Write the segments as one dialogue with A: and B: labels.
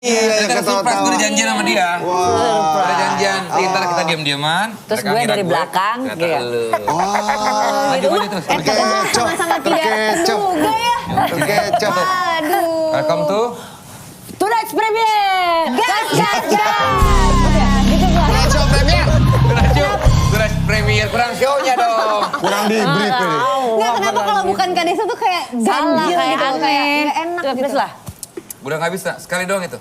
A: Iya,
B: kita surprise, gue udah janjian sama dia.
A: Wah.
B: Udah janjian, ntar kita diam-diaman.
C: Terus gue dari belakang, gitu.
A: Wah,
B: Gimana itu?
A: terkecoh,
D: Sangat tidak
A: terkecoh,
D: juga ya.
A: terkecoh.
D: Aduh.
B: Welcome to
C: Tonight's premiere!
D: Gas, gas, gas. Udah, gitu gua.
A: Show premier.
B: Tonight's premiere, kurang show-nya dong.
A: Kurang di brief ini.
D: Nggak, kenapa kalau bukan Kadesa tuh kayak
C: Salah,
D: ganjil
C: kayak
D: gitu,
C: aneh.
D: kayak nggak enak
C: Udah,
D: gitu.
C: please lah.
B: Udah nggak bisa, sekali doang itu.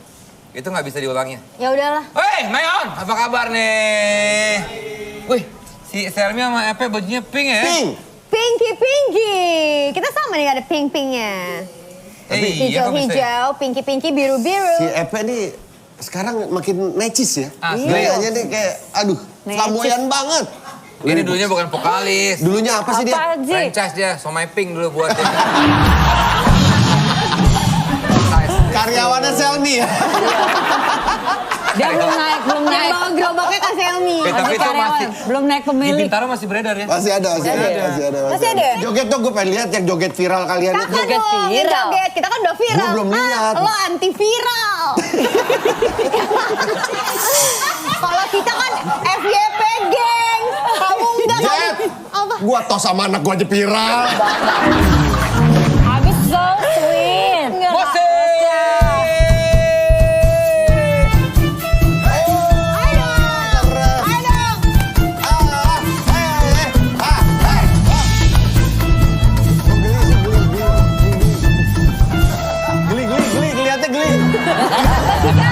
B: Itu nggak bisa diulangnya.
D: Ya udahlah.
B: Hei, Mayon, apa kabar nih? Wih, si Selmi sama Epe bajunya pink ya?
A: Pink.
D: Pinky. Kita sama nih ada pink-pinknya.
B: Iya, kok bisa ya?
D: Hijau-hijau, pinky-pinky, biru-biru.
A: Si Epe nih sekarang makin necis ya.
B: Asli.
A: Gayanya nih kayak, aduh,
D: Necis.
A: flamboyan banget.
B: Ini dulunya bukan vokalis.
A: Dulunya apa sih dia?
C: Apa sih?
B: Franchise dia, Somai Pink dulu buatnya.
A: Karyawannya Selmi ya.
C: Dia belum naik.
D: Yang bawa gerobaknya Kak Selmi.
B: Tapi itu
C: Karyawan,
B: masih,
C: belum naik
B: di
C: pemilik.
B: Bintaro masih beredar ya?
A: Masih ada.
D: Masih ada ya?
A: Joget tuh gue pengen lihat yang joget viral kalian itu.
D: Kakak
C: Joget
D: dong, yang
C: viral.
D: joget. Kita kan udah viral.
A: Gua belum lihat.
D: Lo anti-viral. Kalau kita kan FYP geng. Kamu enggak.
A: Jet,
D: Apa?
A: gua tos sama anak gua aja viral.
C: Habis so sweet.
B: Musik!
A: Geli, kelihatannya geli.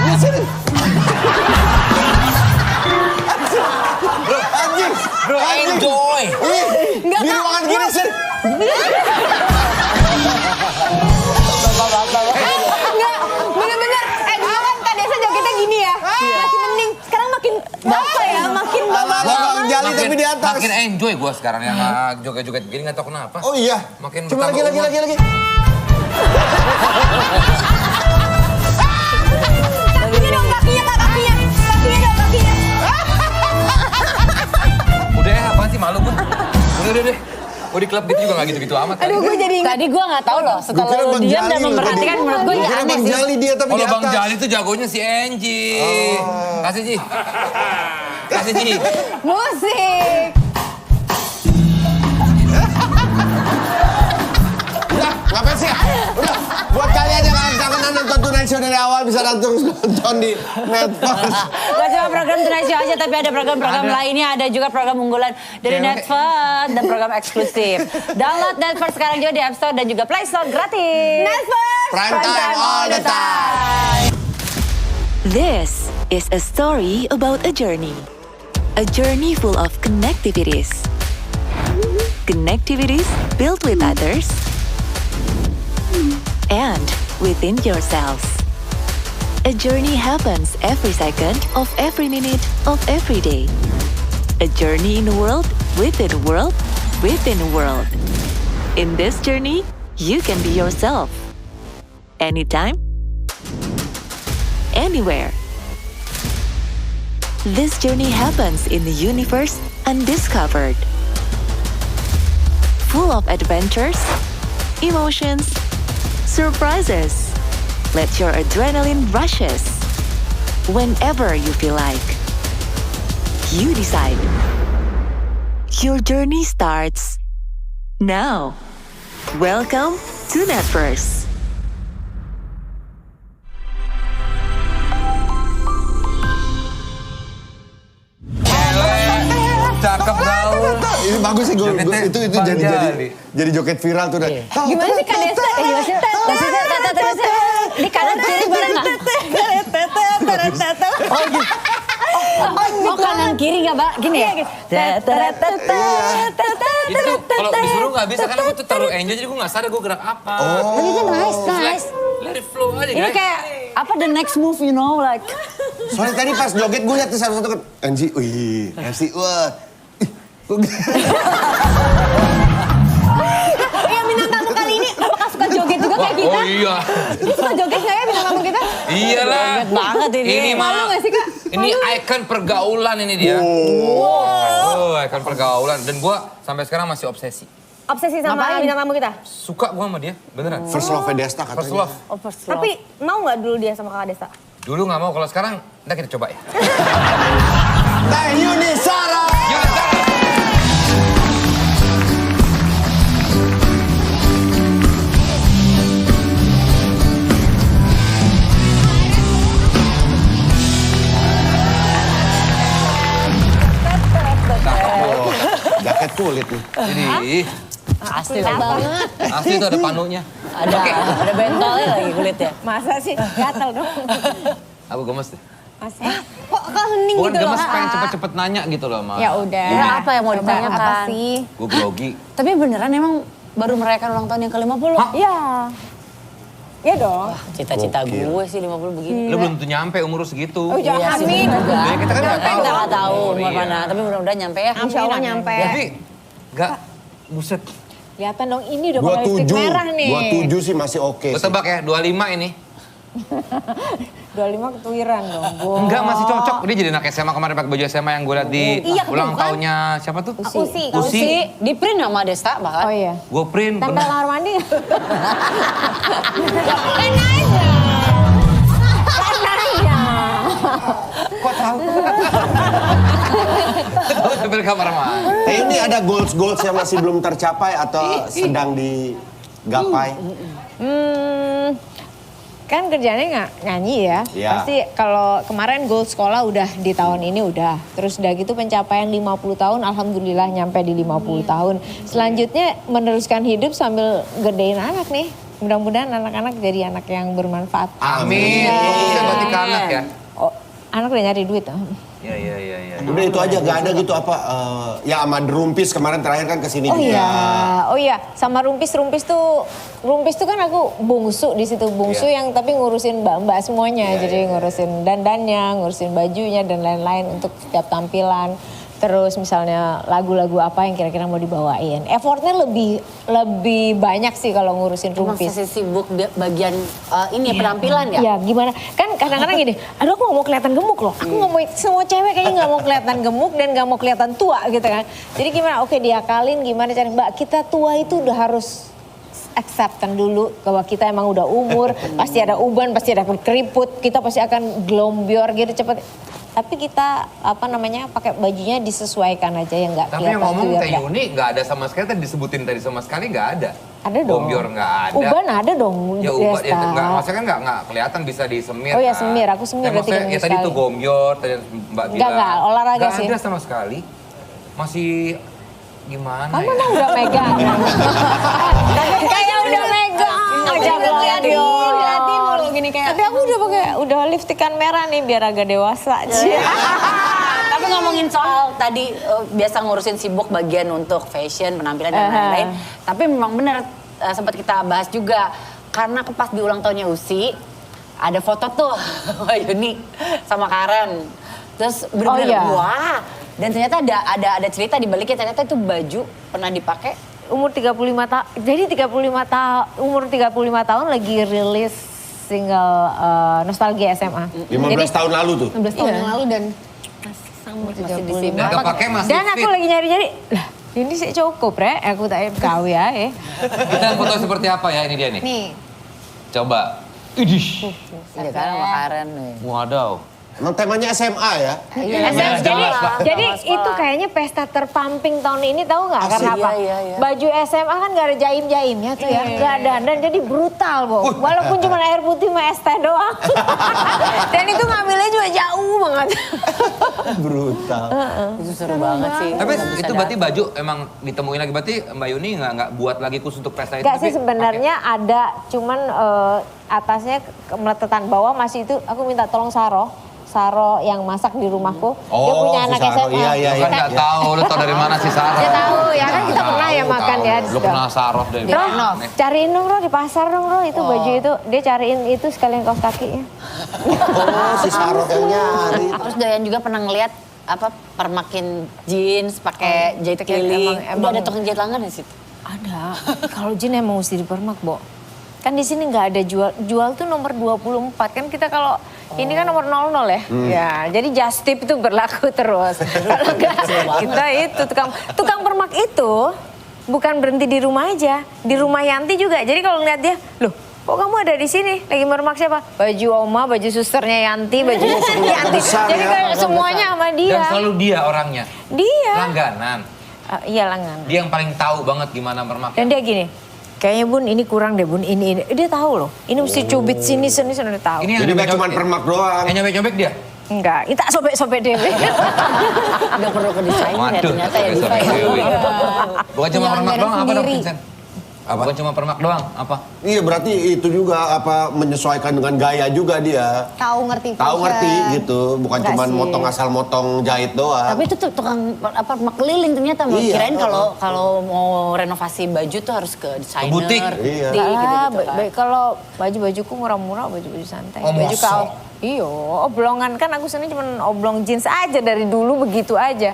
A: Di sini. Anjing.
B: Bro, enjoy!
A: Ih, di ruangan gini sih.
D: Enggak, bener-bener. Dulu kan Kak Desa jogetnya gini ya. Masih mending. Sekarang makin apa ya? Makin
A: Bang Jali tapi di atas.
B: Makin enjoy gue sekarang yang joget-joget begini, nggak tahu kenapa.
A: Oh iya.
B: Makin
A: Coba
B: bertambah umur.
A: lagi.
D: Kakinya dong, kakinya Kak, kakinya. Kakinya dong, kakinya.
B: Udah ya, apaan sih malu gue? Udah deh. Gue di klub gitu juga nggak gitu-gitu amat.
D: Aduh, gue jadi ingat.
C: Tadi gue nggak tahu loh.
A: Gua
C: Setelah
A: kira
C: lo
A: Bang
C: diam
A: Jali
C: dan
A: loh
C: memperhatikan,
A: tadi.
C: menurut gue
A: Gua
C: ya
A: kira
C: aneh
A: Bang
C: sih.
A: Jali dia tapi di
B: Kalau Bang
A: atas.
B: Jali tuh jagonya si Angie. Kasih Ji. Kasih Ji.
D: Musik.
A: Udah, ngapain sih? Udah, buat kalian yang kangen nonton Tonight Show dari awal bisa terus nonton di Netflix.
C: Gak cuma program Tonight Show aja, tapi ada program-program lainnya. Ada juga program unggulan dari Netflix dan program eksklusif. Download Netflix sekarang juga di App Store dan juga Play Store gratis.
D: Netflix.
A: Prime time all the time.
E: This is a story about a journey. A journey full of connectivities. Connectivities built with others and within yourselves. A journey happens every second of every minute of every day. A journey in a world within a world within a world. In this journey, you can be yourself. Anytime, anywhere. This journey happens in the universe undiscovered. Full of adventures, emotions, surprises. Let your adrenaline rushes. Whenever you feel like. You decide. Your journey starts now. Welcome to Netverse.
B: Cakep gaul.
A: Ini bagus sih gue
B: Jogetnya
A: itu
B: Bang
A: jadi
B: Jali.
A: jadi joget viral tuh udah.
D: Gimana sih Kak Desa?
C: Gimana sih? Di kanan kiri bareng nggak? Oh kanan kiri nggak mbak? Gini ya?
B: Itu kalau disuruh nggak bisa karena gue tuh terlalu enjoy jadi gue nggak sadar gue gerak apa.
C: Tapi itu nice.
B: Let it flow aja
C: Ini
B: guys.
C: kayak apa the next move you know like.
A: Soalnya tadi pas joget gue liat tuh satu-satu kan. Anji, wih, Anji, wah. Ih, kok
D: Yang bintang tamu kali ini apakah suka joget juga kayak kita?
B: Oh iya.
D: Dia suka joget nggak ya bintang tamu kita?
B: Iyalah.
C: Joget banget ini.
B: Ini
D: Malu
B: mah.
D: nggak sih Kak?
B: Ini ikon pergaulan ini dia. Oh, ikon pergaulan. Dan gue sampai sekarang masih obsesi.
D: Obsesi sama
C: Ngapain?
D: bintang tamu kita?
B: Suka gue sama dia, beneran.
A: First love Desta katanya.
B: First love.
C: Oh, first love.
D: Tapi mau nggak dulu dia sama Kakak Desa?
B: Dulu nggak mau, kalau sekarang ntar kita coba ya.
A: Teh Yuni Sara. Jaket kulit nih.
B: Ini
C: Asli banget.
B: asli itu ada panunya.
C: Ada bentolnya lagi kulitnya.
D: Masa sih? Gatel dong.
B: Aku gemes deh.
D: Masa? Kok hening
B: Bukan
D: gitu loh?
B: gemes, pengen cepet-cepet nanya gitu loh, Ma.
D: Ya udah.
C: Ya, apa yang mau
D: Coba
C: ditanyakan?
D: Apa sih?
B: Gue grogi.
C: Tapi beneran emang baru merayakan ulang tahun yang ke-50?
B: Hah?
D: Iya. Iya dong.
C: Cita-cita
A: Gokil.
C: gue sih 50 begini.
B: Lu belum tentu nyampe umur segitu.
D: Oh, jangan.
C: Iya sih,
D: Amin.
C: bener juga.
B: Ya, kita kan nggak tahu.
C: Kita nggak tahu umur
B: Iya.
C: mana, tapi mudah-mudahan nyampe ya.
D: Insya Allah
C: Amin, amin.
D: nyampe.
B: Tapi, nggak, buset.
D: Kelihatan dong ini udah mulai lipstick
A: 27.
D: merah nih.
A: 27 sih masih oke
B: Gue
A: sih.
B: tebak ya, 25 ini.
D: 25 ketuiran dong.
B: Enggak, masih cocok. Dia jadi anak SMA kemarin pakai baju SMA yang gue liat di
D: Iya,
B: ulang
D: bukan.
B: tahunnya siapa tuh?
D: Aku sih.
B: Usi.
C: Di print sama Desta bahkan.
D: Oh iya.
B: Gue print,
D: Tempel
B: bener.
D: kamar mandi. Kan aja. Kan aja.
B: Kok tahu? Tempel kamar mandi.
A: Teh Yuni ada goals yang masih belum tercapai atau sedang digapai?
D: Kan kerjanya nggak nyanyi ya.
A: Iya.
D: Pasti kalau kemarin goal sekolah udah di tahun ini udah. Terus udah gitu pencapaian 50 tahun alhamdulillah nyampe di 50 tahun. Selanjutnya meneruskan hidup sambil gedein anak nih. Mudah-mudahan anak-anak jadi anak yang bermanfaat.
B: Amin. Bisa berarti ke anak ya?
D: Oh, anak udah nyari duit.
B: Iya, iya, iya. iya.
A: Udah itu aja, gak ada gitu apa, ya sama Rumpis kemarin terakhir kan kesini
D: Oh
A: juga.
D: iya, oh iya, sama Rumpis tuh kan aku bungsu di situ, bungsu
B: Iya.
D: yang tapi ngurusin mbak-mbak semuanya,
B: Iya,
D: jadi
B: iya,
D: ngurusin dandannya, ngurusin bajunya dan lain-lain untuk setiap tampilan. Terus misalnya lagu-lagu apa yang kira-kira mau dibawain. Effortnya lebih banyak sih kalau ngurusin
C: Emang
D: Rumpis.
C: sesi sibuk bagian ini penampilan ya?
D: Iya, gimana? Kan kadang-kadang gini, aduh aku gak mau kelihatan gemuk loh. Aku gak mau, semua cewek kayaknya gak mau kelihatan gemuk dan gak mau kelihatan tua gitu kan. Jadi gimana, oke diakalin gimana cara, Mbak kita tua itu udah harus acceptan dulu bahwa kita emang udah umur, pasti ada uban, pasti ada keriput, kita pasti akan glombior gitu cepet. Tapi kita pakai bajunya disesuaikan aja yang nggak
B: Tapi yang ngomong
D: biar
B: Teh
D: nggak-
B: Yuni nggak ada sama sekali, tadi disebutin tadi sama sekali nggak ada.
D: Ada dong.
B: Gombior nggak ada.
D: Uban ada dong.
B: Ya uban, ya,
D: Desta.
B: nggak, maksudnya kan nggak kelihatan bisa disemir.
D: Oh ya,
B: kan.
D: semir. Aku semir
B: Ya,
D: berarti
B: maksudnya,
D: ketemu
B: ya tadi
D: sekali.
B: tuh gombior, tadi Mbak bilang.
D: Nggak, olahraga
B: Nggak
D: sih.
B: ada sama sekali. Masih gimana
D: Kamu
B: ya?
D: emang udah megang. Kayak udah megang.
C: Ngeliatin mulu gini kayak.
D: Tapi aku udah lipstikan merah nih biar agak dewasa.
C: Tapi ngomongin soal tadi biasa ngurusin sibuk bagian untuk fashion, penampilan dan lain-lain. Tapi memang benar sempat kita bahas juga karena pas di ulang tahunnya Usi ada foto tuh Mbak Yuni sama Karen. Terus bener-bener
D: Oh, iya.
C: wah. Dan ternyata ada cerita di baliknya, ternyata itu baju pernah dipakai.
D: Umur 35 tahun. Jadi 35 tahun umur 35 tahun lagi rilis single Nostalgia SMA.
A: 15 tahun lalu tuh.
D: 15 tahun yang lalu dan
C: Masih di sini.
B: Dan kepake masih
D: dan aku
B: fit.
D: lagi nyari-nyari. Lah, ini sih cukup, Re. Aku tak KW ya.
B: Kita foto seperti apa ya, ini dia nih.
D: Nih.
B: Coba. Idih.
C: Iya kan sama Karen nih.
B: Wadaw.
A: Emang temanya SMA ya?
C: Iya,
D: Jadi itu kayaknya pesta terpamping tahun ini tahu nggak? Karena
C: Asik.
D: apa?
C: Iya, iya.
D: Baju SMA kan nggak ada jaim-jaimnya tuh ya, nggak ada dan jadi brutal, Bo. Walaupun cuma air putih sama es teh doang. Dan itu ngambilnya juga jauh banget.
A: Brutal.
C: Itu seru banget sih.
B: Tapi
C: Bisa
B: itu berarti baju emang ditemuin lagi, berarti Mbak Yuni nggak buat lagi khusus untuk pesta itu?
D: Nggak sih
B: tapi
D: sebenarnya ada, cuman atasnya meletetan, bawah masih itu aku minta tolong Saro yang masak di rumahku. Dia
A: Oh,
D: punya
A: si
D: anak
A: Saro.
D: SMA.
A: Iya, iya,
B: Lu kan nggak tahu, lu tau dari mana sih Sarah?
D: Dia tahu ya kan kita pernah ya makan ya.
B: Lu pernah Sarah dari
D: Roh,
B: mana?
D: cariin dong Roh di pasar dong Roh itu baju itu. Dia cariin itu sekalian kaos kakinya.
A: Oh, si Sarok yang nyari.
C: Terus Dayan juga pernah ngeliat permakin jeans pakai jahit keliling.
D: emang-
C: Udah ada tukang jahit langgan di situ.
D: Ada. Kalau jin emang mesti dipermak, Bo. Kan di sini nggak ada jual tuh nomor 24 kan kita kalau ini kan nomor 00 ya. Ya, jadi just tip itu berlaku terus. Kalau nggak kita itu tukang permak itu bukan berhenti di rumah aja, di rumah Yanti juga. Jadi kalau ngeliat dia, loh kok kamu ada di sini? Lagi meremak siapa? Baju oma, baju susternya Yanti, baju Yanti.
A: besar
D: Jadi
A: ya.
D: kayak semuanya sama dia.
B: Dan selalu dia orangnya.
D: Dia.
B: Langganan.
D: Iya langganan.
B: Dia yang paling tahu banget gimana meremak.
D: Dan dia gini, kayaknya Bun ini kurang deh Bun, ini. Dia tahu loh, ini mesti cubit sini, udah tahu.
B: Ini yang
A: Jadi
B: nyobek-
A: cuma permak doang.
B: Yang nyobek-nyobek dia?
D: Enggak, kita sobek-sobek dewe.
C: Nggak perlu ke desainer
B: Waduh,
C: ternyata ya Diva
B: sobek-sobek
C: ya.
B: Dewi. Bukan cuma permak
F: Nyelenggarin
B: doang, apa dong
F: sendiri.
B: Vincent? Bukan cuma permak doang, apa?
A: Iya berarti itu juga menyesuaikan dengan gaya juga dia.
F: Tahu ngerti
A: Tahu
F: fashion.
A: ngerti gitu, bukan
D: Enggak
A: cuma
D: sih.
A: motong asal motong jahit doang.
C: Tapi itu tuh tukang keliling ternyata.
A: Iya,
C: Kirain kalau mau renovasi baju tuh harus ke desainer.
B: butik.
A: Iya.
C: gitu-gitu kan.
D: Kalau baju-bajuku murah-murah, baju-baju santai.
B: Oh,
D: Baju
B: mosok?
D: Iya, oblongan kan aku seneng cuma oblong jeans aja dari dulu begitu aja.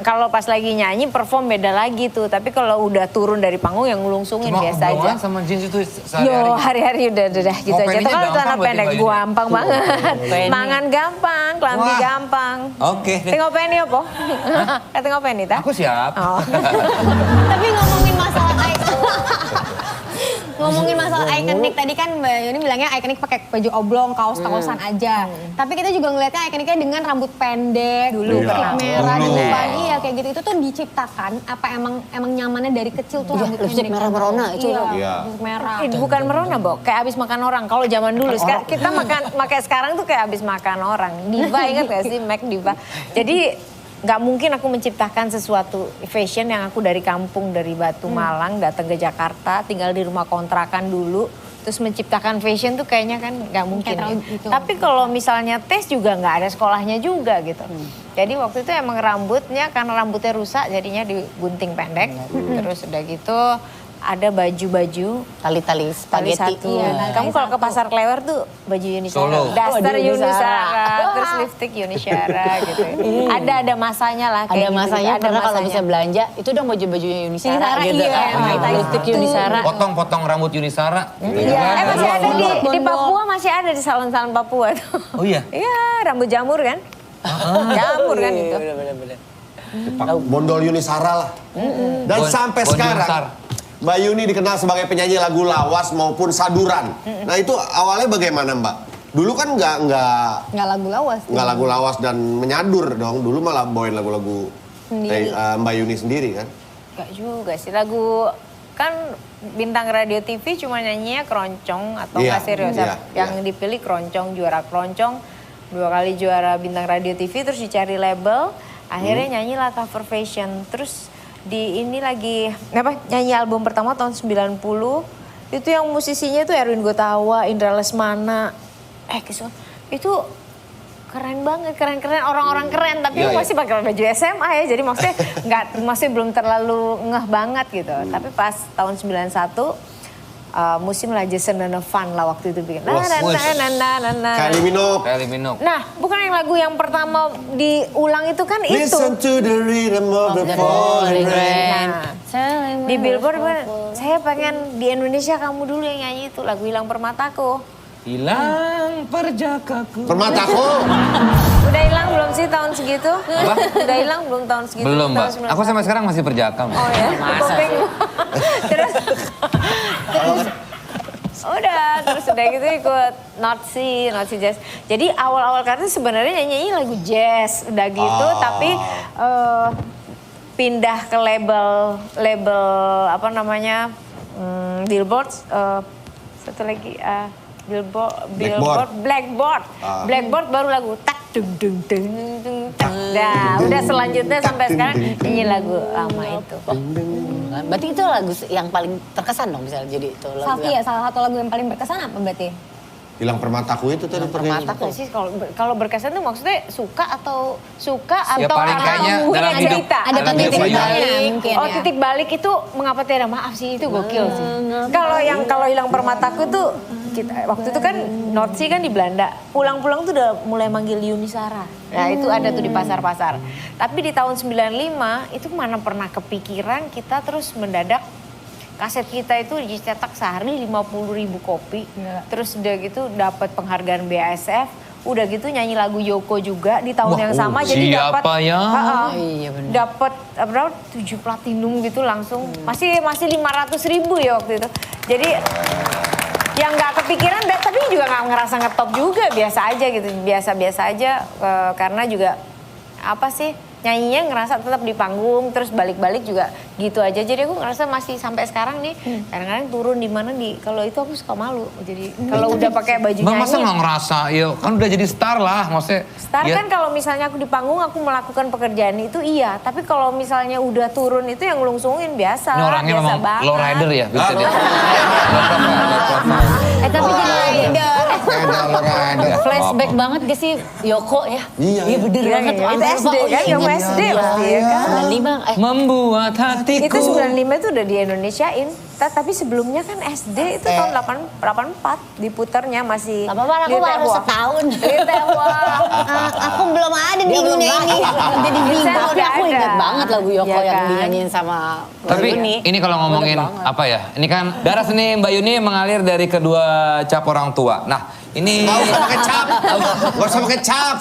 D: Kalau pas lagi nyanyi perform beda lagi tuh. Tapi kalau udah turun dari panggung yang ngelungsungin
B: Cuma
D: biasa aja.
B: oblongan sama jeans itu
D: Yo,
B: sehari-hari.
D: hari-hari udah gitu aja.
B: Mau
D: Tapi
B: pengennya
D: kalau celana
B: gampang berarti
D: pendek
B: bajunya?
D: gampang banget.
C: penny.
D: Mangan gampang, kelambi
B: Wah.
D: gampang.
B: Oke deh.
D: Tengok penny apa? Tengok penny ta?
B: Aku siap.
D: Oh.
F: Tapi ngomongin masalah ngomongin masalah ikonik tadi kan Mbak Yuni bilangnya ikonik pakai baju oblong, kaos-kaosan aja. Tapi kita juga ngelihatnya ikoniknya dengan rambut pendek,
A: Iya.
F: dulu ketik merah di
A: Dulu.
F: depan. Iya kayak gitu. Itu tuh diciptakan apa emang nyamannya dari kecil tuh
C: Iya,
F: rambut
C: lipstick
F: pendek.
C: merah merona itu.
F: Iya,
A: Iya.
F: lipstick merah.
D: Bukan merona, Bo. Kayak abis makan orang. Kalau zaman dulu, kita makai sekarang tuh kayak abis makan orang. Diva, ingat gak sih Mac Diva? Jadi nggak mungkin aku menciptakan sesuatu fashion yang aku dari kampung, dari Batu Malang, datang ke Jakarta, tinggal di rumah kontrakan dulu, terus menciptakan fashion tuh kayaknya kan nggak mungkin.
F: Kayak
D: Ya.
F: terlalu gitu.
D: Tapi kalau misalnya tes juga nggak ada sekolahnya juga gitu. Jadi waktu itu emang rambutnya, karena rambutnya rusak jadinya digunting pendek. Terus udah gitu ada baju-baju
C: Tali-tali
D: tali
C: spaghetti.
D: satu.
F: Iya,
D: Kamu
F: tali
D: kalau ke
F: satu.
D: pasar Klewer tuh baju Unisara.
B: Solo.
D: Daster
C: Oh, di Unisara.
D: Unisara, terus lipstick Unisara gitu. Ada masanya lah kayak
C: Ada
D: gitu.
C: masanya
D: Ada
C: karena kalau
D: masanya.
C: bisa belanja itu dong baju-bajunya Unisara
F: Unisara,
C: gitu
F: iya.
C: kan.
F: Nah,
C: Lipstick
F: itu.
C: Unisara.
B: Potong-potong rambut Yunisara.
D: Iya, masih ada di
F: Bondol.
D: Papua, masih ada di salon-salon Papua tuh.
B: Oh iya?
D: Iya, rambut jamur kan. Jamur kan itu.
C: Bener-bener.
A: Bondol Yunisara lah. Dan sampai
B: Bon
A: sekarang
B: Yunisar.
A: Mbak Yuni dikenal sebagai penyanyi lagu lawas maupun saduran. Nah itu awalnya bagaimana Mbak? Dulu kan
F: Nggak lagu lawas.
A: nggak lagu lawas dan menyadur dong. Dulu malah bawain lagu-lagu
F: Sendiri.
A: Mbak Yuni sendiri kan.
D: Gak juga sih, lagu kan bintang radio TV cuma nyanyinya keroncong atau
A: Iya,
D: nggak serius.
A: iya,
D: Yang
A: iya.
D: dipilih keroncong, juara keroncong, 2 kali juara bintang radio TV, terus dicari label, akhirnya nyanyilah cover fashion. Terus di ini lagi nyanyi album pertama tahun 90, itu yang musisinya tuh Erwin Gutawa, Indra Lesmana, itu keren banget, keren orang-orang keren, tapi
A: Iya, iya.
D: masih pakai baju SMA ya, jadi maksudnya belum terlalu ngeh banget gitu. Tapi pas tahun 91 musim lah Jason dan Fun lah waktu itu bikin.
A: Wah, Kylie Minogue.
B: Kylie Minogue.
D: Nah, bukan yang lagu yang pertama diulang itu kan itu.
A: Listen to the rhythm of the falling rain.
D: Nah, di Billboard saya pengen di Indonesia kamu dulu yang nyanyi itu lagu Hilang Permataku.
B: Hilang perjakaku.
A: Permataku.
D: Udah hilang belum sih tahun segitu?
B: Apa?
D: Udah hilang belum tahun segitu?
B: Belum, Mbak.
D: Tahun
B: Aku sampai sekarang masih perjaka, Mbak.
D: Oh ya, kuping. terus udah gitu ikut Nazi Jazz. Jadi awal-awal karena sebenarnya nyanyi lagu jazz, udah gitu, tapi pindah ke label apa namanya Billboard, satu lagi Blackboard baru lagu tak dung dung dung dung tak. Nah, udah selanjutnya sampai sekarang nyanyi lagu lama itu.
C: Berarti itu lagu yang paling terkesan dong bisa jadi itu lagu.
F: Salah satu lagu yang paling berkesan apa berarti?
A: Hilang permataku itu tadi
C: Permataku.
D: Sih kalau berkesan tuh maksudnya suka atau
B: Ya, paling kayaknya
D: mungkin
B: dalam
D: ada
B: hidup-
D: cerita.
F: Ada
B: dalam
F: titik
B: hidup
F: baliknya mungkin
D: Oh,
F: ya.
D: titik balik itu mengapa tidak maaf sih itu gokil sih. Kalau hilang permataku tuh waktu itu kan North kan di Belanda. Pulang-pulang tuh udah mulai manggil Yunisara. Nah, itu ada tuh di pasar-pasar. Tapi di tahun 95 itu mana pernah kepikiran kita terus mendadak kaset kita itu dicetak sehari 50.000 kopi. Terus udah gitu dapat penghargaan BASF. Udah gitu nyanyi lagu Yoko juga di tahun yang sama. Jadi dapat
B: siapa ya?
C: Iya benar.
D: dapat berapa 7 platinum gitu langsung. Masih 500.000 ya waktu itu. Jadi yang nggak kepikiran, tapi juga nggak ngerasa ngetop juga, biasa aja gitu, biasa-biasa aja karena juga apa sih nyanyinya ngerasa tetap di panggung, terus balik-balik juga gitu aja. Jadi aku ngerasa masih sampai sekarang nih kadang-kadang turun di mana kalau itu aku suka malu. Jadi kalau udah pakai baju nyanyi.
B: Masa nggak ngerasa? Ya kan udah jadi star lah, maksudnya.
D: Star kan kalau misalnya aku di panggung aku melakukan pekerjaan itu iya, tapi kalau misalnya udah turun itu yang ngelungsungin biasa.
B: Ini orangnya
D: biasa
B: memang
D: banget.
B: low rider ya, bisa dia.
C: Tapi jadi leader.
A: Ada.
C: Flashback banget gak sih Yoko ya?
A: Iya.
C: bener banget.
D: Itu
C: Ambil,
D: SD
C: Pak.
D: kan, kamu SD pasti ya kan.
C: 95,
B: Membuat hatiku.
D: Itu 95 itu udah di Indonesiain. Tapi sebelumnya kan SD itu tahun 84 diputarnya masih.
C: Gak apa-apa, aku
D: di
C: baru
D: Taiwan.
C: setahun.
D: Di Taiwan.
F: Aku belum ada di dunia ini. Jadi bingung.
C: Tapi aku ingat banget lagu Yoko
D: Iya
C: yang
D: kan?
C: dinyanyiin sama
B: Tapi ini kalau ngomongin apa ya, ini kan darah seni Mbak Yuni mengalir dari kedua cap orang tua. Nah ini
A: Gak usah pakai cap. Gak usah pakai cap.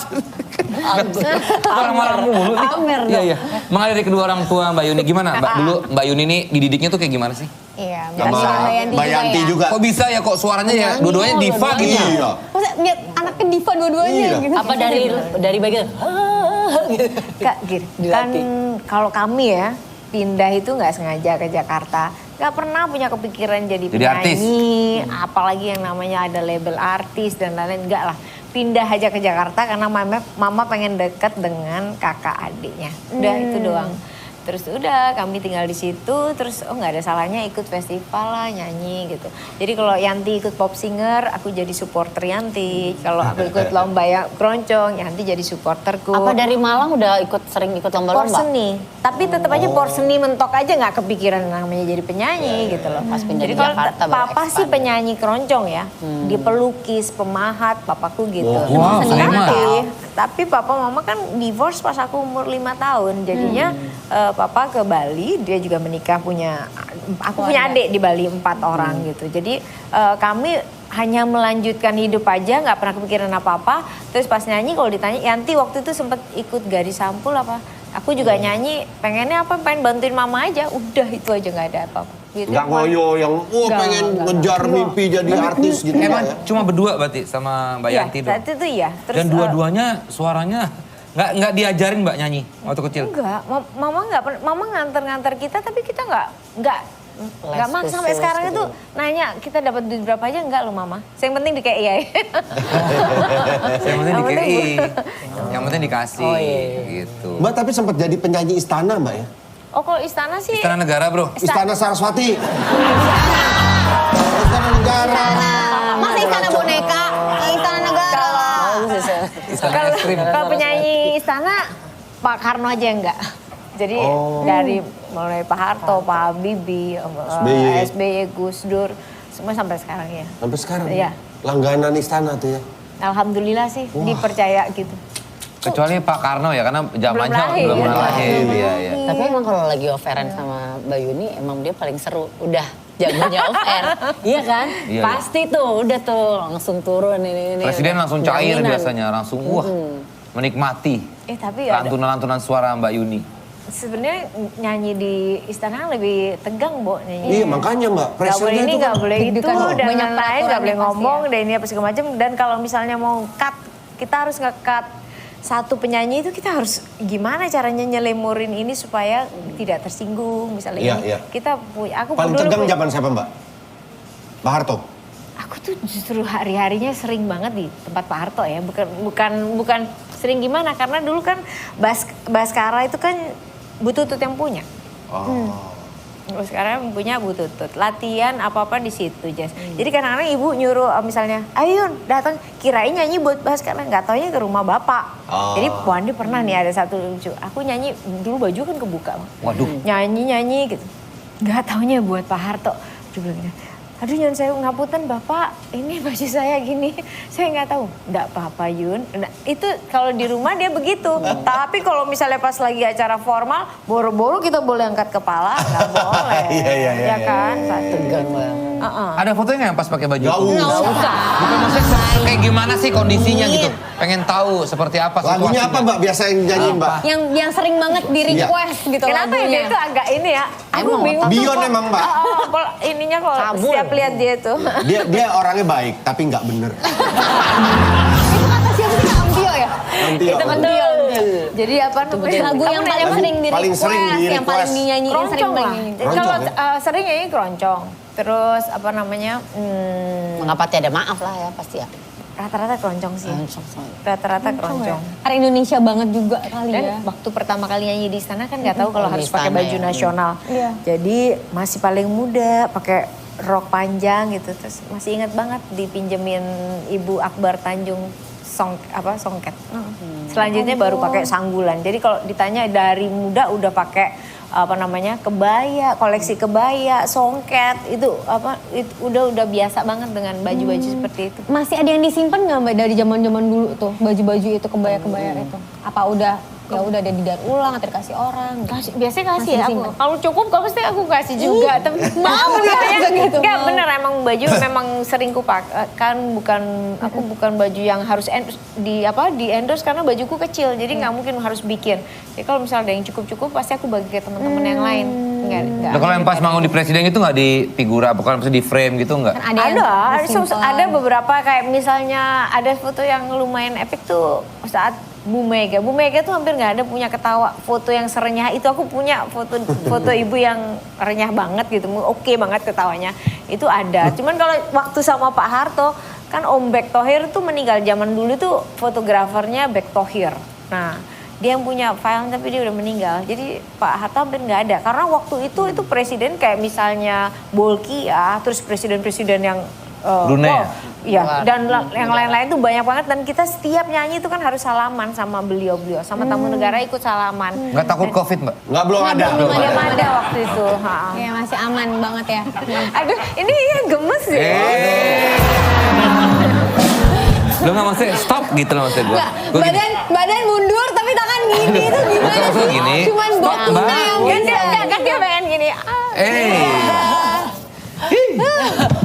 B: marah-marah mulu nih.
C: Amer dong.
B: Iya, iya. Mengalir dari kedua orang tua Mbak Yuni. Gimana Mbak? Dulu Mbak Yuni ini dididiknya tuh kayak gimana sih?
F: Iya,
A: Sama Mbak Yanti juga.
B: Kok bisa ya, kok suaranya ya dua-duanya diva gitu?
A: Iya.
F: Maksudnya lihat anaknya diva dua-duanya
A: Iya.
F: gitu.
C: Apa dari bagian
D: Kak, gini, kan kalau kami ya pindah itu nggak sengaja ke Jakarta, nggak pernah punya kepikiran jadi
B: artis?
D: penyanyi, apalagi yang namanya ada label artis dan lain-lain, enggak lah. Pindah aja ke Jakarta karena mama pengen deket dengan kakak adiknya, udah itu doang. Terus udah kami tinggal di situ, terus nggak ada salahnya ikut festival lah, nyanyi gitu. Jadi kalau Yanti ikut pop singer, aku jadi supporter Yanti. Kalau aku ikut lomba yang keroncong, Yanti jadi supporterku.
C: Apa dari Malang udah sering ikut lomba-lomba?
D: Porseni, tapi tetap aja porseni mentok aja nggak kepikiran namanya jadi penyanyi gitu loh.
C: Pas pindah
D: Jadi
C: di
D: kalau
C: Jakarta baru
D: papa sih
C: expand.
D: penyanyi keroncong ya, di pelukis, pemahat, papaku gitu.
B: Wow,
D: Tapi papa mama kan divorce pas aku umur 5 tahun, jadinya papa ke Bali, dia juga menikah aku punya adik di Bali 4 orang gitu. Jadi kami hanya melanjutkan hidup aja, nggak pernah kepikiran apa-apa. Terus pas nyanyi kalau ditanya, Yanti waktu itu sempat ikut Gadis Sampul apa? Aku juga nyanyi, pengennya apa? Pengen bantuin mama aja, udah itu aja nggak ada apa-apa. Gitu.
A: Nggak ngoyo yang pengen ngejar mimpi jadi artis gitu.
B: Emang
A: ya.
B: cuma berdua berarti sama Mbak
D: Iya,
B: Yanti dong?
D: saat itu iya. Terus,
B: Dan dua-duanya suaranya nggak diajarin Mbak nyanyi waktu kecil?
D: enggak, mama nggak pernah, mama nganter-nganter kita, tapi kita nggak maksa sampai
C: khusus
D: sekarang
C: gitu.
D: itu nanya kita dapat duit berapa aja enggak loh mama. Yang penting di KI ya.
B: Yang penting
D: Yang
B: dikei,
D: penting-
B: yang penting dikasih gitu.
A: Mbak tapi sempat jadi penyanyi istana Mbak ya?
D: Oh kalau istana sih.
B: Istana Negara bro.
A: Istana Saraswati. Istana Negara.
F: Masa istana boneka, istana negara.
B: Istana
D: Kalau
B: es krim.
D: kalau penyanyi istana Pak Karno aja enggak. Jadi dari mulai Pak Harto, Pak Habibie, SBY, Gus Dur, semua sampai sekarang ya.
A: Sampai sekarang?
D: Iya.
A: Langganan istana tuh ya?
D: Alhamdulillah sih dipercaya gitu.
B: Kecuali Pak Karno ya, karena zamannya
D: lahir.
B: belum pernah lahir. Iya, iya.
C: Tapi emang kalau lagi off-airan sama Mbak Yuni, emang dia paling seru. Udah jagonya off-air. Iya kan?
B: Iya,
C: Pasti tuh, udah tuh langsung turun ini.
B: Presiden langsung cair
C: Jaminan.
B: biasanya, langsung wah menikmati
D: Tapi ada
B: lantunan-lantunan suara Mbak Yuni.
D: sebenarnya nyanyi di istana lebih tegang, Bo, nyanyi.
A: Iya makanya Mbak.
D: Gak boleh
A: Pressure-nya
D: ini,
A: itu
D: gak
A: kan
D: boleh itu,
F: deg-degan,
D: dan
F: banyak
D: lain-lain, gak boleh
F: peraturannya
D: ngomong,
F: pasti ya.
D: dan ini apa segala macam. Dan kalau misalnya mau cut, kita harus nge-cut satu penyanyi itu kita harus gimana caranya nyelemurin ini supaya tidak tersinggung misalnya.
A: Iya,
D: ini.
A: iya.
D: Kita punya, aku
A: paling
D: dulu
A: tegang
D: punya-
A: zaman siapa Mbak? Pak Harto?
D: Aku tuh justru hari-harinya sering banget di tempat Pak Harto ya. Bukan sering gimana, karena dulu kan Baskara itu kan Bu Tutut yang punya. Terus sekarang punya Bu Tutut. Latihan apa-apa di situ, Jas. Jadi kadang-kadang ibu nyuruh misalnya, "Ayo Yun, datang." Kirain nyanyi buat Baskara, nggak taunya ke rumah bapak. Jadi Wandi pernah nih ada satu lucu. Aku nyanyi dulu baju kan kebuka.
B: Waduh.
D: Nyanyi gitu. Nggak taunya buat Pak Harto. Dia bilang gini, "Aduh Yun, saya ngapunten Bapak, ini baju saya gini." Saya nggak tahu. Nggak apa-apa Yun. Nah, itu kalau di rumah dia begitu. Tapi kalau misalnya pas lagi acara formal, boro-boro kita boleh angkat kepala, nggak boleh.
A: Iya,
D: Ya kan?
C: Tegang banget.
B: Ada fotonya nggak yang pas pakai baju?
A: Nggak usah.
B: Bukan maksudnya kayak gimana sih kondisinya gitu. Pengen tahu seperti apa situasinya.
A: Lagunya apa Mbak biasa yang nyanyiin Mbak?
F: Yang sering banget di request gitu
D: Kenapa ya dia
F: lagunya.
D: itu agak ini ya? Aku bingung.
A: Bion emang Mbak.
D: Kalau ininya kalau
C: Cabul.
D: setiap lihat dia tuh.
A: Dia orangnya baik tapi nggak bener.
F: Itu kata siapa sih, Kak Ampio ya?
A: Ampio.
D: Itu betul. Jadi apa namanya?
F: Lagu yang paling sering di
A: Paling sering
F: request, yang paling
A: di-request.
F: dinyanyiin, sering
D: Keroncong lah.
F: dinyanyiin.
A: Keroncong,
D: Kalau
A: ya?
D: sering nyanyi keroncong. Terus apa namanya?
C: Mengapa tiada maaf lah ya pasti ya.
D: Rata-rata keroncong sih. Rata-rata keroncong.
F: Hari Indonesia banget juga kali
D: Dan
F: ya.
D: waktu pertama kali nyanyi di istana kan nggak tahu kalau
C: Di
D: harus pakai
C: istana
D: baju
C: ya.
D: nasional.
F: Iya.
D: Jadi masih paling muda pakai rok panjang gitu. Terus masih ingat banget dipinjemin Ibu Akbar Tanjung songket. Selanjutnya baru pakai sanggulan. Jadi kalau ditanya dari muda udah pakai apa namanya kebaya, koleksi kebaya, songket itu udah biasa banget dengan baju-baju seperti itu.
F: Masih ada yang disimpan nggak Mbak dari zaman-zaman dulu tuh baju-baju itu, kebaya-kebaya itu? Apa udah ada didaur ulang atau dikasih orang?
D: Biasanya kasih
F: Masih
D: ya aku.
F: disimpan?
D: Kalau cukup kalau pasti aku kasih juga. Tapi
F: mau ya, gitu,
D: Enggak
F: mau.
D: bener emang baju memang sering kupakai kan aku bukan baju yang harus di endorse karena bajuku kecil. Jadi nggak mungkin harus bikin. Jadi kalau misalnya ada yang cukup pasti aku bagi ke teman-teman yang lain. Enggak.
B: Nah, kalau yang pas bangun di presiden itu nggak di figura, bukan maksudnya di frame gitu nggak?
F: Kan ada yang disimpan.
D: Ada beberapa kayak misalnya ada foto yang lumayan epic tuh saat Bu Mega tuh hampir nggak ada punya ketawa foto yang serenyah itu. Aku punya foto ibu yang renyah banget gitu, oke banget ketawanya itu ada. Cuman kalau waktu sama Pak Harto kan Om Bek Thohir tuh meninggal zaman dulu tuh fotografernya Bek Thohir. Nah dia yang punya file tapi dia udah meninggal. Jadi Pak Harto hampir nggak ada karena waktu itu presiden kayak misalnya Bolki ya, terus presiden-presiden yang
B: Brunei.
D: Iya, dan yang lain-lain tuh banyak banget dan kita setiap nyanyi itu kan harus salaman sama beliau-beliau, sama tamu negara ikut salaman.
B: Nggak takut COVID Mbak?
A: Nggak, belum ada.
D: Belum ada waktu itu.
F: Ya masih aman banget ya.
D: Aduh, ini gemes ya.
B: Lo nggak maksudnya stop gitu loh maksud gue.
F: Badan mundur tapi tangan gini itu gimana
B: Bukan maksud
F: sih?
B: gini.
F: Cuman
B: Stop,
F: batunya
B: Mbak.
F: yang bisa.
D: Kan dia pengen gini.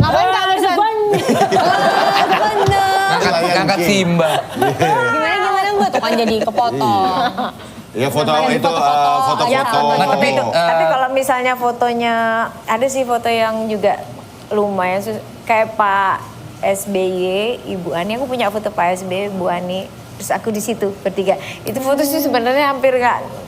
F: Ngapain Kak Arsan?
B: Ngangkat Simba.
F: Gimana Mbak? Tuh kan jadi kepotong.
A: Ya foto
F: Yang
A: itu
F: foto-foto.
A: foto-foto.
B: Nggak,
D: Tapi kalau misalnya fotonya ada sih foto yang juga lumayan kayak Pak SBY, Ibu Ani. Aku punya foto Pak SBY, Bu Ani. Terus aku di situ bertiga. Itu foto sih sebenarnya hampir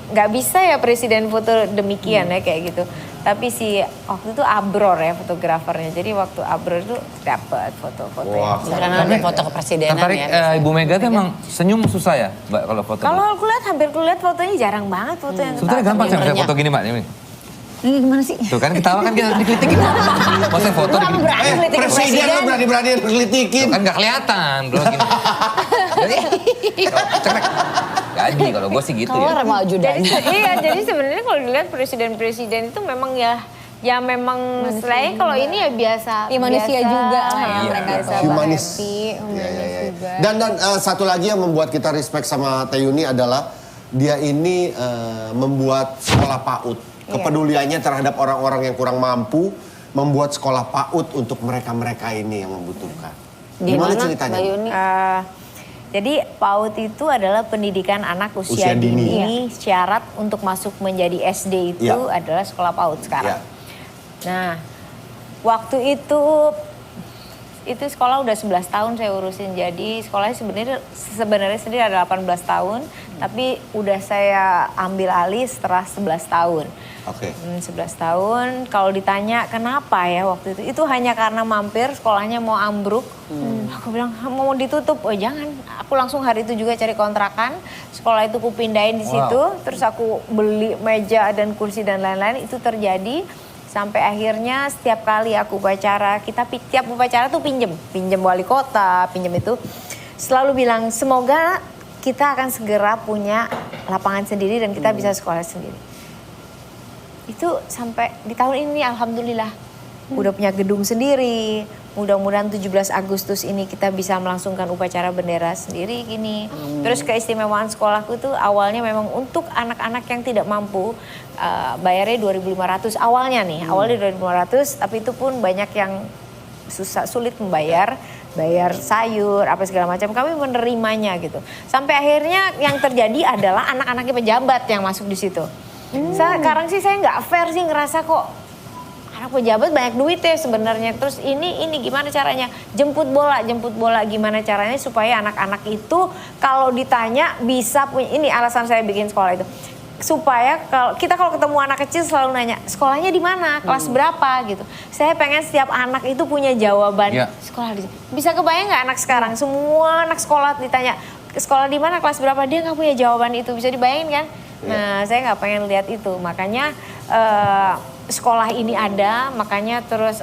D: nggak bisa ya presiden foto demikian ya kayak gitu. Tapi si waktu itu Abror ya fotografernya. Jadi waktu Abror itu dapat foto-foto
A: Wah,
D: yang
C: Karena ada foto kepresidenan
B: Tertarik
C: ya.
B: Ibu Mega tuh emang senyum susah ya Mbak kalau foto?
D: kalau aku lihat hampir kulihat fotonya jarang banget foto yang
B: Sebetulnya gampang sih misalnya foto gini Mbak. Ini.
C: Ini gimana sih?
B: Tuh kan ketawa kan kita dikritikin. Maksudnya foto
D: Lu
B: dikritikin.
D: berani kritikin
A: Presiden lo berani-berani kritikin.
B: Kan nggak kelihatan bro gini. Cemek. Gaji kalau gue sih gitu
C: Keluar
B: ya.
C: sama ajudannya.
D: Jadi sebenarnya kalau dilihat presiden-presiden itu memang ya memang selain kalau ini ya biasa.
F: Ya manusia
D: biasa
F: juga lah ya
D: lah,
F: mereka
D: biasa
F: tuh.
A: Humanis.
F: Happy, humanis juga.
A: Dan satu lagi yang membuat kita respect sama Teh Yuni adalah dia ini membuat sekolah PAUD. Kepeduliannya terhadap orang-orang yang kurang mampu, membuat sekolah PAUD untuk mereka-mereka ini yang membutuhkan. Gimana ceritanya?
C: Mbak Yuni?
D: Jadi PAUD itu adalah pendidikan anak usia
A: Usia dini.
D: dini. Syarat untuk masuk menjadi SD itu
A: Ya.
D: adalah sekolah PAUD sekarang.
A: Ya.
D: Nah, waktu itu sekolah udah 11 tahun saya urusin. Jadi sekolahnya sebenarnya sendiri ada 18 tahun, tapi udah saya ambil alih setelah 11 tahun.
A: Oke.
D: 11 tahun, kalau ditanya kenapa ya waktu itu hanya karena mampir sekolahnya mau ambruk. Aku bilang mau ditutup, oh jangan. Aku langsung hari itu juga cari kontrakan, sekolah itu aku pindahin di situ, terus aku beli meja dan kursi dan lain-lain, itu terjadi. Sampai akhirnya setiap kali aku upacara, tiap upacara tuh pinjem wali kota, pinjem itu. Selalu bilang semoga kita akan segera punya lapangan sendiri dan kita bisa sekolah sendiri. Itu sampai di tahun ini alhamdulillah udah punya gedung sendiri, mudah-mudahan 17 Agustus ini kita bisa melangsungkan upacara bendera sendiri gini. Terus keistimewaan sekolahku tuh awalnya memang untuk anak-anak yang tidak mampu, bayarnya 2.500 awalnya nih, awalnya 2.500, tapi itu pun banyak yang sulit membayar, bayar sayur, apa segala macam, kami menerimanya gitu. Sampai akhirnya yang terjadi adalah anak-anaknya pejabat yang masuk di situ. Sekarang sih saya nggak fair sih ngerasa kok anak pejabat banyak duit ya sebenarnya. Terus ini gimana caranya? Jemput bola gimana caranya supaya anak-anak itu kalau ditanya bisa punya, ini alasan saya bikin sekolah itu. Supaya kalau ketemu anak kecil selalu nanya, sekolahnya di mana? Kelas berapa gitu. Saya pengen setiap anak itu punya jawaban. Sekolah di bisa kebayang nggak anak sekarang? Semua anak sekolah ditanya, sekolah di mana, kelas berapa? Dia nggak punya jawaban itu. Bisa dibayangin kan? Nah, saya nggak pengen lihat itu. Makanya sekolah ini ada, makanya terus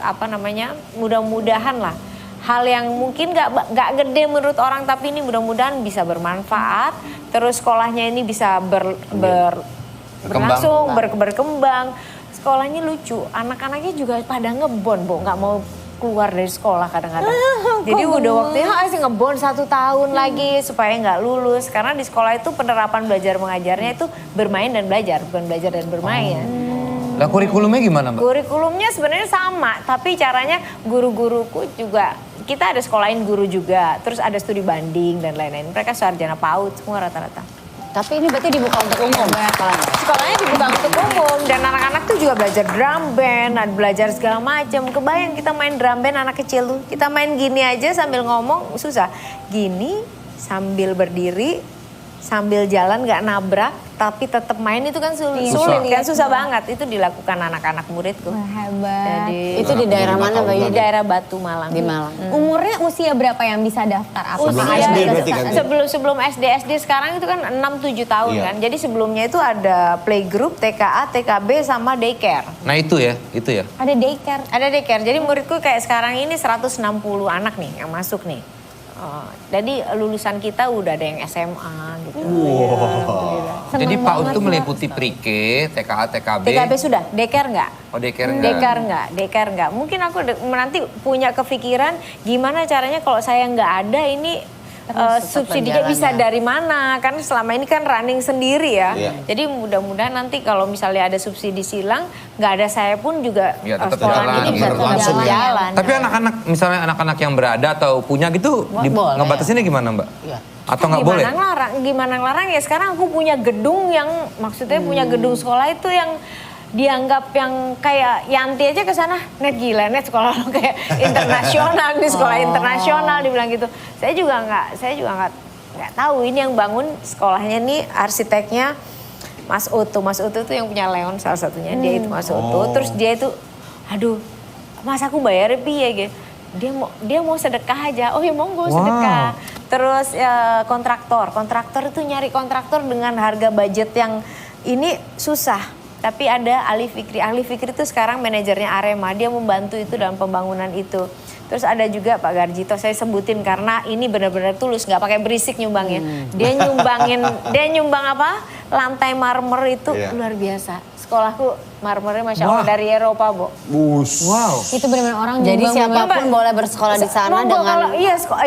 D: mudah-mudahan lah hal yang mungkin nggak gede menurut orang, tapi ini mudah-mudahan bisa bermanfaat. Terus sekolahnya ini bisa berkembang. Sekolahnya lucu, anak-anaknya juga pada ngebon, nggak mau keluar dari sekolah kadang-kadang. Jadi udah waktunya sih ngebon 1 tahun lagi supaya nggak lulus. Karena di sekolah itu penerapan belajar mengajarnya itu bermain dan belajar, bukan belajar dan bermain.
B: Lah kurikulumnya gimana Mbak?
D: Kurikulumnya sebenarnya sama, tapi caranya guru-guruku juga, kita ada sekolahin guru juga, terus ada studi banding dan lain-lain. Mereka sarjana PAUD semua rata-rata.
C: Tapi ini berarti dibuka untuk umum sekolahnya?
D: Sekolahnya dibuka untuk umum dan anak-anak tuh juga belajar drum band, belajar segala macam. Kebayang kita main drum band anak kecil tuh, kita main gini aja sambil ngomong susah. Gini sambil berdiri, sambil jalan nggak nabrak, tapi tetap main itu kan sulit kan, susah banget. Itu dilakukan anak-anak muridku.
F: Wah, hebat.
D: Jadi,
C: Itu di daerah mana Mbak Yuni?
D: di daerah Batu Malang.
C: Di Malang.
F: Umurnya usia berapa yang bisa daftar?
A: Sebelum SD berarti kan?
D: Sebelum SD sekarang itu kan 6-7 tahun kan. Jadi sebelumnya itu ada playgroup, TKA, TKB sama daycare.
B: Nah itu ya.
F: Ada daycare.
D: Ada daycare. Jadi muridku kayak sekarang ini 160 anak nih yang masuk nih. Jadi lulusan kita udah ada yang SMA gitu.
B: Jadi
F: Seneng
B: PAUD
F: banget,
B: itu
F: Mbak.
B: meliputi pre-K, TKA, TKB.
D: TKB sudah, daycare enggak?
B: Oh daycare enggak?
D: Daycare enggak. Mungkin aku nanti punya kepikiran gimana caranya kalau saya nggak ada ini subsidinya
C: berjalan
D: bisa
C: ya.
D: dari mana? Kan selama ini kan running sendiri ya. Jadi mudah-mudahan nanti kalau misalnya ada subsidi silang, nggak ada saya pun juga
B: Ya, tetap
D: sekolah
B: jalan,
D: ini bisa
A: langsung
D: tetap
A: ya.
D: jalan.
B: Tapi anak-anak, misalnya anak-anak yang berada atau punya gitu,
C: Boleh.
B: ngebatasinnya gimana Mbak?
C: Iya.
B: Atau nggak boleh?
D: Gimana ngelarang ya, sekarang aku punya gedung yang maksudnya punya gedung sekolah itu yang dianggap yang kayak Yanti aja ke sana, net gila, net sekolah lo kayak internasional, di sekolah internasional dibilang gitu. Saya juga nggak tahu ini yang bangun sekolahnya nih arsiteknya Mas Oto. Mas Oto tuh yang punya Leon salah satunya, dia itu Mas Oto. Terus dia itu, aduh, Mas aku bayar piye gitu. Dia mau sedekah aja. Oh ya monggo sedekah. Terus kontraktor itu nyari kontraktor dengan harga budget yang ini susah. Tapi ada Ali Fikri itu sekarang manajernya Arema, dia membantu itu dalam pembangunan itu. Terus ada juga Pak Garjito, saya sebutin karena ini benar-benar tulus, nggak pakai berisik nyumbangnya. Dia nyumbang apa? Lantai marmer itu luar biasa. Sekolahku marmernya Masya Allah dari Eropa, Bo.
B: Wow.
F: Itu benar-benar orang
C: Jadi
F: nyumbang
C: siapapun boleh bersekolah di sana dengan
D: kalau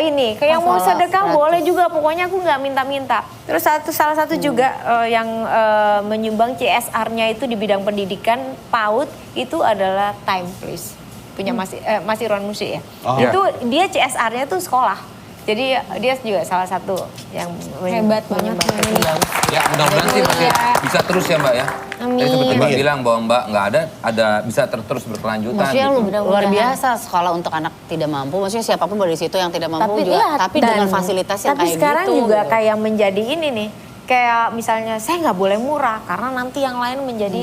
D: ini kayak mau
C: masalah
D: sedekah
C: gratis.
D: boleh juga, pokoknya aku nggak minta-minta. Terus salah satu juga yang menyumbang CSR-nya itu di bidang pendidikan PAUD itu adalah Time Please, punya Mas Irwan Musi ya. Itu dia CSR-nya tuh sekolah. Jadi dia juga salah satu yang
F: Hebat banget,
D: menyumbang.
B: Ya mudah-mudahan sih masih bisa terus ya Mbak ya.
F: Amin.
B: Jadi seperti Mbak bilang bahwa Mbak nggak ada bisa terus berkelanjutan.
C: Maksudnya
B: gitu.
C: luar biasa sekolah untuk anak tidak mampu. Maksudnya siapapun boleh di situ yang tidak mampu
D: Tapi
C: juga.
D: iya,
C: Tapi dengan fasilitas yang
D: tapi
C: kayak
D: sekarang
C: gitu.
D: juga
C: gitu.
D: kayak menjadi ini nih. Kayak misalnya saya nggak boleh murah karena nanti yang lain menjadi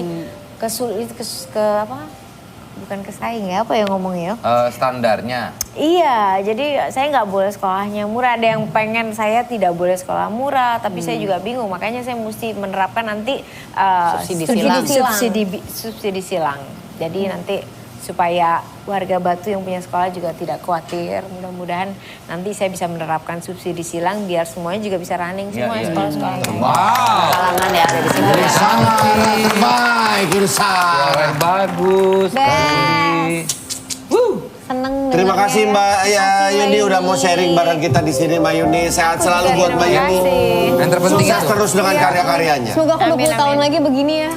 D: kesulit bukan kesaing ya, apa ya ngomongnya?
B: Standarnya.
D: Iya, jadi saya nggak boleh sekolahnya murah. Ada yang pengen saya tidak boleh sekolah murah, tapi saya juga bingung. Makanya saya mesti menerapkan nanti subsidi silang. Jadi nanti supaya warga Batu yang punya sekolah juga tidak khawatir. Mudah-mudahan nanti saya bisa menerapkan subsidi silang biar semuanya juga bisa running semua sekolah-sekolah.
B: Wow.
C: Kalangan ya ada di sini.
A: Irsa terbaik, Irsa.
B: Suara bagus.
F: Best. Seneng
A: Terima kasih Mbak Yuni udah mau sharing bareng kita di sini Mbak Yuni. Sehat selalu buat Mbak Yuni.
B: Yang terpenting
A: Sukses
B: itu.
A: terus dengan karya-karyanya.
F: Semoga aku 20 tahun lagi begini ya.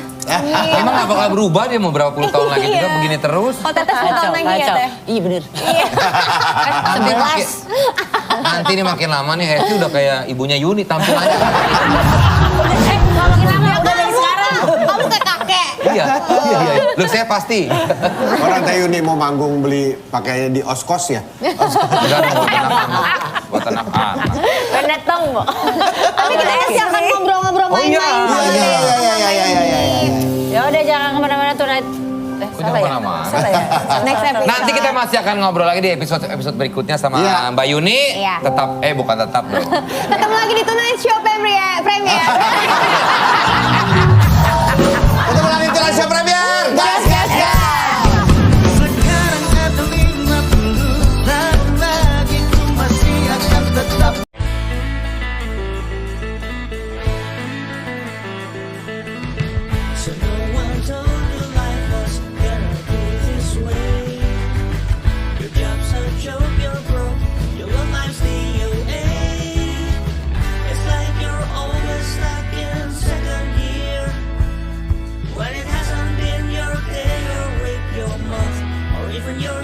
B: Emang gak bakal berubah dia mau berapa puluh tahun lagi juga begini terus.
F: Oh Teteh 10 tahun lagi ya Teh.
C: Iya bener.
B: Nanti makin, nanti nih makin lama nih Hesti udah kayak ibunya Yuni tampilannya.
C: Ngomongin lama udah dari sekarang.
F: Kamu kayak kakek.
B: Iya. Loh saya pasti.
A: Orang Teh Yuni mau manggung beli pakainya di Oskos ya.
B: Udah dong buat anak-anak. Buat anak-anak.
D: Penetong, Mbak.
F: Tapi kita masih akan ngobrol-ngobrol
B: Oh iya.
F: main-main.
C: Ya udah jangan kemana-mana tuh Night.
B: Kok jangan kemana-mana?
C: Salah ya?
F: Next episode.
B: Nanti kita masih akan ngobrol lagi di episode berikutnya sama
A: Iya.
B: Mbak Yuni.
F: Iya.
B: Tetap, bukan tetap dong.
F: Ketemu lagi di Tonight Show Premier.
A: Ketemu lagi di Indonesia Premier. Gas, gas, gas.
G: Sekarang ada 50 tahun lagi ku masih akan tetap. So no one told you life was gonna be this way. Your job's a joke, you're broke, your love life's DOA. It's like you're always stuck in second gear when it hasn't been your day or week, your month, or even your